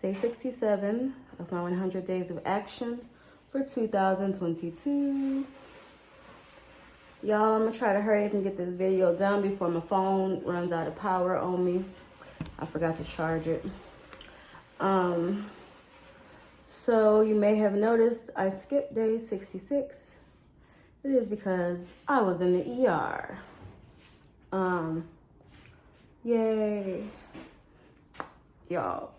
Day 67 of my 100 days of action for 2022. Y'all, I'm gonna try to hurry up and get this video done before my phone runs out of power on me. I forgot to charge it. So you may have noticed I skipped day 66. It is because I was in the ER. Yay. Y'all.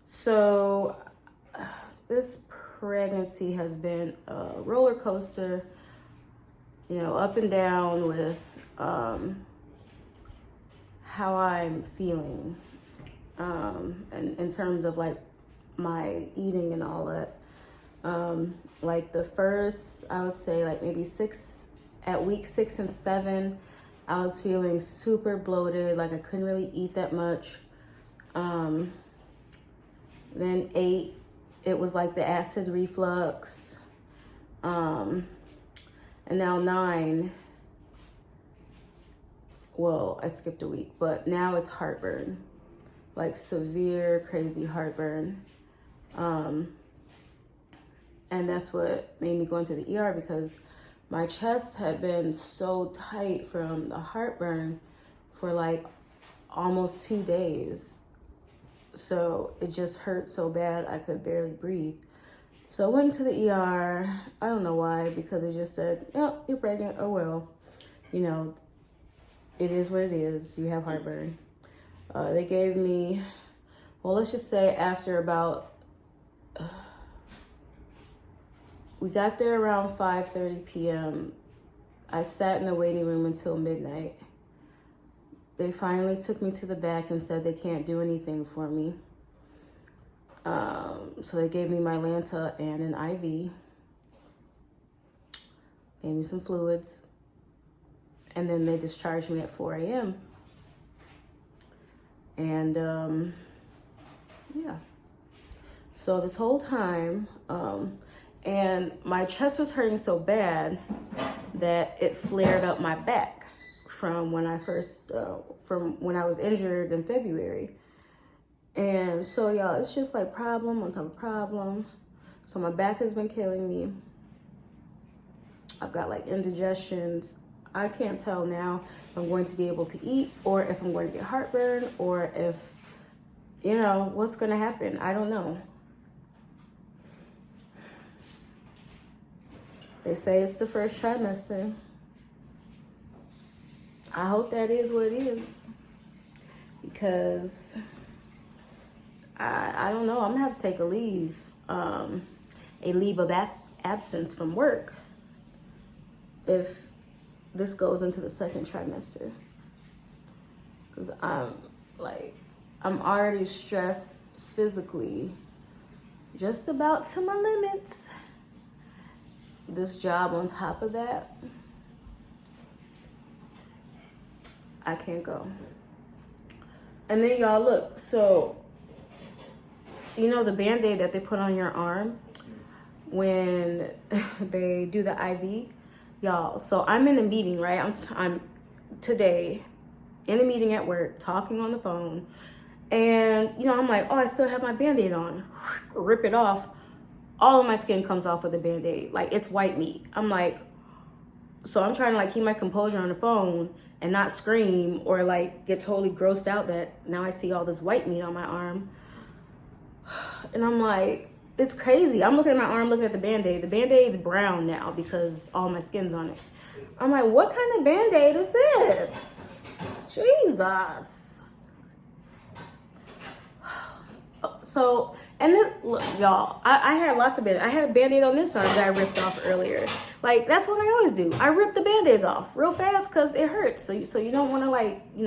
So this pregnancy has been a roller coaster, up and down with how I'm feeling, and in terms of like my eating and all that. Like the first, I would say like maybe at week 6 and 7, I was feeling super bloated, like I couldn't really eat that much. Then 8, it was like the acid reflux. And now 9, well, I skipped a week, but now it's heartburn, like severe, crazy heartburn. And that's what made me go into the ER, because my chest had been so tight from the heartburn for like almost 2 days. So it just hurt so bad I could barely breathe. So I went to the ER. I don't know why, because it just said, "Yep, you're pregnant. Oh well, it is what it is. You have heartburn." They gave me, well, let's just say after about, we got there around 5:30 p.m. I sat in the waiting room until midnight. They finally took me to the back and said they can't do anything for me. So they gave me my Lanta and an IV. Gave me some fluids. And then they discharged me at 4 a.m. And yeah. So this whole time, and my chest was hurting so bad that it flared up my back from when I was injured in February. And so y'all, it's just like problem on top of problem. So my back has been killing me. I've got like indigestions. I can't tell now if I'm going to be able to eat, or if I'm going to get heartburn, or if, what's going to happen. I don't know. They say it's the first trimester. I hope that is what it is, because I don't know. I'm gonna have to take a leave of absence from work if this goes into the second trimester, because I'm already stressed physically, just about to my limits. This job on top of that, I can't go. And then y'all look, so the Band-Aid that they put on your arm when they do the IV, y'all. So I'm in a meeting, right? I'm today in a meeting at work, talking on the phone, and I'm like, oh, I still have my Band-Aid on. Rip it off. All of my skin comes off with the Band-Aid. Like, it's white meat. I'm like, so I'm trying to keep my composure on the phone and not scream or get totally grossed out that now I see all this white meat on my arm. And I'm like, it's crazy. I'm looking at my arm, looking at the Band-Aid. The Band-Aid's brown now because all my skin's on it. I'm like, what kind of Band-Aid is this? Jesus. So, and then, look, y'all, I had lots of Band-Aid. I had a Band-Aid on this arm that I ripped off earlier. That's what I always do. I rip the Band-Aids off real fast because it hurts. So you don't want to,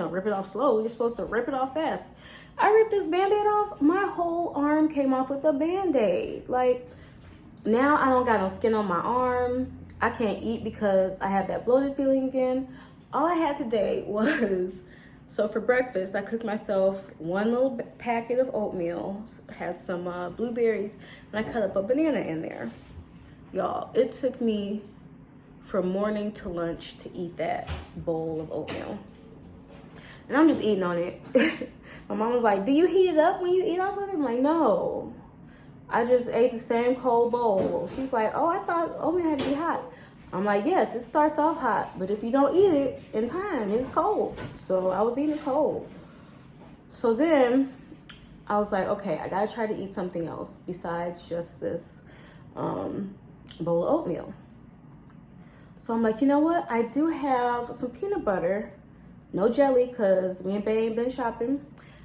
rip it off slow. You're supposed to rip it off fast. I ripped this Band-Aid off. My whole arm came off with a Band-Aid. Now I don't got no skin on my arm. I can't eat because I have that bloated feeling again. All I had today was... So for breakfast, I cooked myself one little packet of oatmeal, had some blueberries, and I cut up a banana in there. Y'all, it took me from morning to lunch to eat that bowl of oatmeal. And I'm just eating on it. My mom was like, do you heat it up when you eat off of it? I'm like, no. I just ate the same cold bowl. She's like, oh, I thought oatmeal had to be hot. I'm like, yes, it starts off hot, but if you don't eat it in time, it's cold. So I was eating it cold. So then I was like, okay, I gotta try to eat something else besides just this bowl of oatmeal. So I'm like, you know what? I do have some peanut butter, no jelly, because me and Bae ain't been shopping.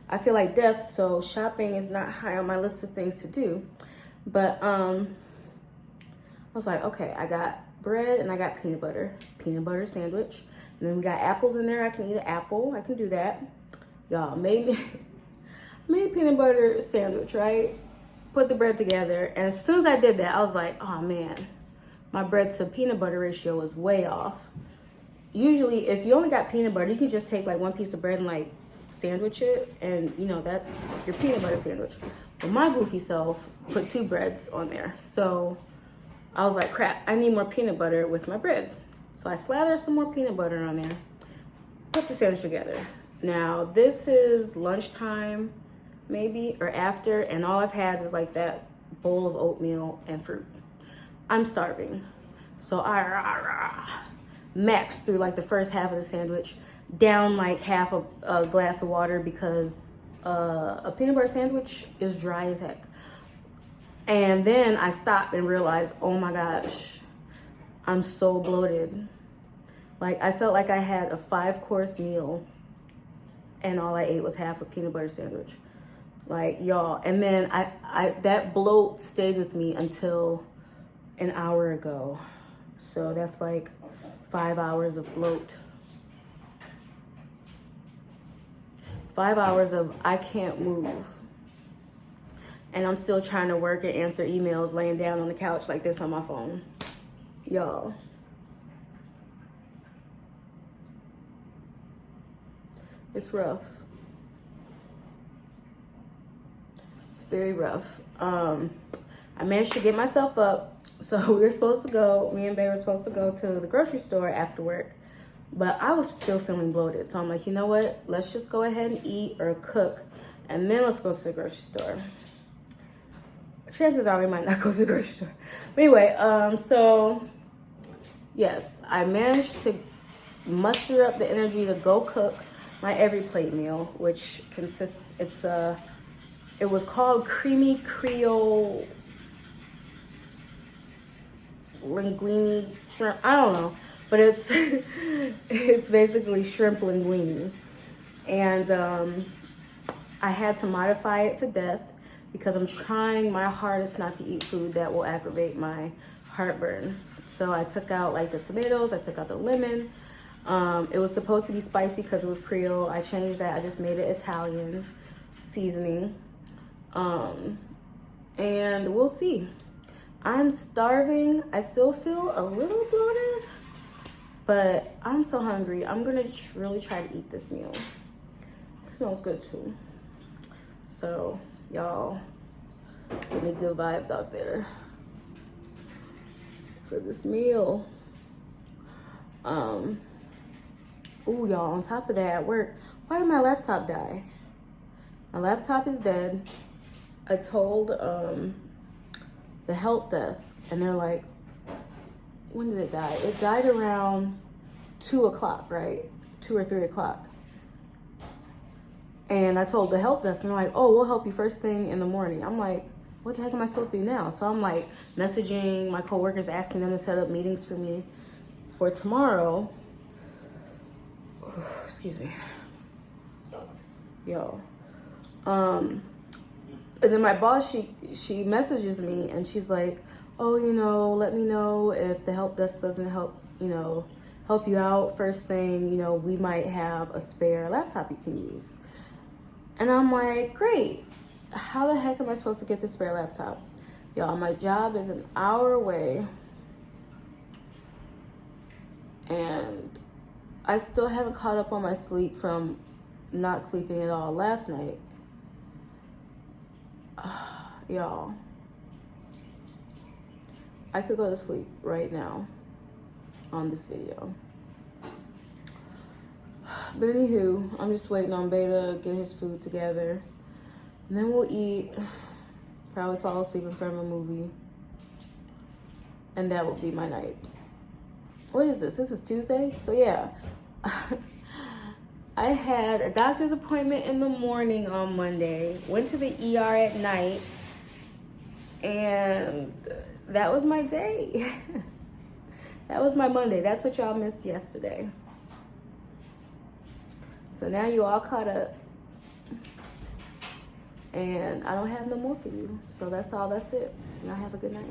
I feel like death, so shopping is not high on my list of things to do. But I was like, okay, I got bread and I got peanut butter sandwich. And then we got apples in there. I can eat an apple. I can do that. Y'all, made a peanut butter sandwich, right? Put the bread together. And as soon as I did that, I was like, oh man, my bread to peanut butter ratio is way off. Usually, if you only got peanut butter, you can just take like one piece of bread and like sandwich it, and you know that's your peanut butter sandwich. But my goofy self put 2 breads on there, so I was like, crap, I need more peanut butter with my bread. So I slathered some more peanut butter on there, put the sandwich together. Now this is lunchtime maybe or after, and all I've had is like that bowl of oatmeal and fruit. I'm starving, so I maxed through like the first half of the sandwich, down like half a glass of water, because a peanut butter sandwich is dry as heck. And then I stopped and realized, oh my gosh, I'm so bloated. Like I felt like I had a 5-course meal and all I ate was half a peanut butter sandwich. Like y'all, and then I that bloat stayed with me until an hour ago. So that's like 5 hours of bloat. 5 hours of I can't move. And I'm still trying to work and answer emails laying down on the couch like this on my phone. Y'all. It's rough. It's very rough. I managed to get myself up. So we were supposed to go, me and Bae were supposed to go to the grocery store after work. But I was still feeling bloated. So I'm like, you know what? Let's just go ahead and eat or cook. And then let's go to the grocery store. Chances are we might not go to the grocery store. But anyway, so yes, I managed to muster up the energy to go cook my every plate meal, which consists, it was called Creamy Creole linguine shrimp. I don't know, but it's it's basically shrimp linguine, and I had to modify it to death because I'm trying my hardest not to eat food that will aggravate my heartburn. So I took out like the tomatoes, I took out the lemon. It was supposed to be spicy because it was Creole. I changed that. I just made it Italian seasoning. And we'll see. I'm starving. I still feel a little bloated, but I'm so hungry. I'm gonna really try to eat this meal. It smells good too. So y'all, give me good vibes out there for this meal. Ooh, y'all, on top of that, at work, why did my laptop die? My laptop is dead. I told the help desk, and they're like, when did it die? It died around 2 o'clock, right? 2 or 3 o'clock. And I told the help desk, and they're like, oh, we'll help you first thing in the morning. I'm like, what the heck am I supposed to do now? So I'm like messaging my coworkers, asking them to set up meetings for me for tomorrow. Excuse me. Yo. And then my boss, she messages me and she's like, oh, you know, let me know if the help desk doesn't help you out first thing, you know, we might have a spare laptop you can use. And I'm like, great. How the heck am I supposed to get this spare laptop? Y'all, my job is an hour away. And I still haven't caught up on my sleep from not sleeping at all last night. Y'all, I could go to sleep right now on this video. But anywho, I'm just waiting on Beta to get his food together. And then we'll eat. Probably fall asleep in front of a movie. And that will be my night. What is this? This is Tuesday? So yeah. I had a doctor's appointment in the morning on Monday. Went to the ER at night. And that was my day. That was my Monday. That's what y'all missed yesterday. So now you all caught up. And I don't have no more for you. So that's all. That's it. Y'all have a good night.